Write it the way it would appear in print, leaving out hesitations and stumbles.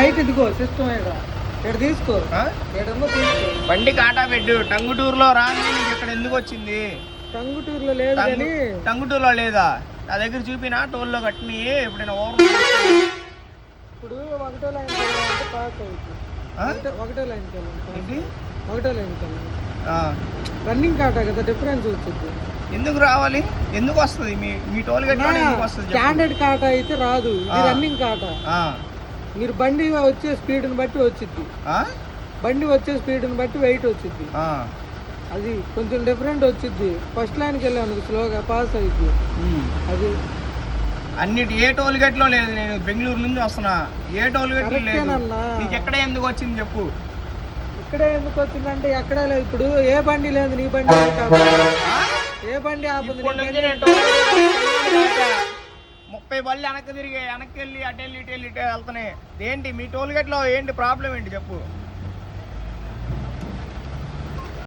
Right ఇదిగో system ఇక్కడ తీసుకో, ఏడమ్మో తీసుకో. బండి కాటా పెట్టు. టంగుటూరులో రాని నీకు ఇక్కడ ఎందుకు వచ్చింది? టంగుటూరులో లేదు కానీ టంగుటూరులో లేదా? నా దగ్గర చూపినా టోల్లో కట్టిని ఎప్పుడైనా ఇప్పుడు ఒకటో లైన్ అంటే పాస్ అవుతుంది. ఒకటో లైన్కి వెళ్ళండి, ఒకటో లైన్కి వెళ్ళండి. రన్నింగ్ కాటా కదా, డిఫరెన్స్ వచ్చింది. ఎందుకు రావాలి? ఎందుకు వస్తుంది? మీ టోల్ గేట్ ఎందుకు వస్తుంది? స్టాండర్డ్ కాటా అయితే రాదు, ఇది రన్నింగ్ కాటా. మీరు బండి వచ్చే స్పీడ్ని బట్టి వచ్చింది, బండి వచ్చే స్పీడ్ని బట్టి వెయిట్ వచ్చింది. అది కొంచెం డిఫరెంట్ వచ్చింది. ఫస్ట్ లైన్కి వెళ్ళాను స్లోగా పాస్ అయింది. అది అన్నిటి ఏ టోల్ గేట్ లో లేదు. నేను బెంగళూరు నుంచి వస్తున్నా, ఏ టోల్ గేట్ లేదు. నీకు ఎక్కడ ఎందుకు వచ్చింది చెప్పు? ఇక్కడే ఎందుకు వచ్చిందంటే ఎక్కడా లేదు. ఇప్పుడు ఏ బండి లేదు, నీ బండి ఏ బండి ఆపుంది? 30 బళ్ళు వెనక్కి తిరిగి వెనక్కి వెళ్ళి అటు వెళ్ళి ఇటు వెళ్తున్నాయి. ఏంటి మీ టోల్ గేట్ లో ఏంటి ప్రాబ్లం ఏంటి చెప్పు?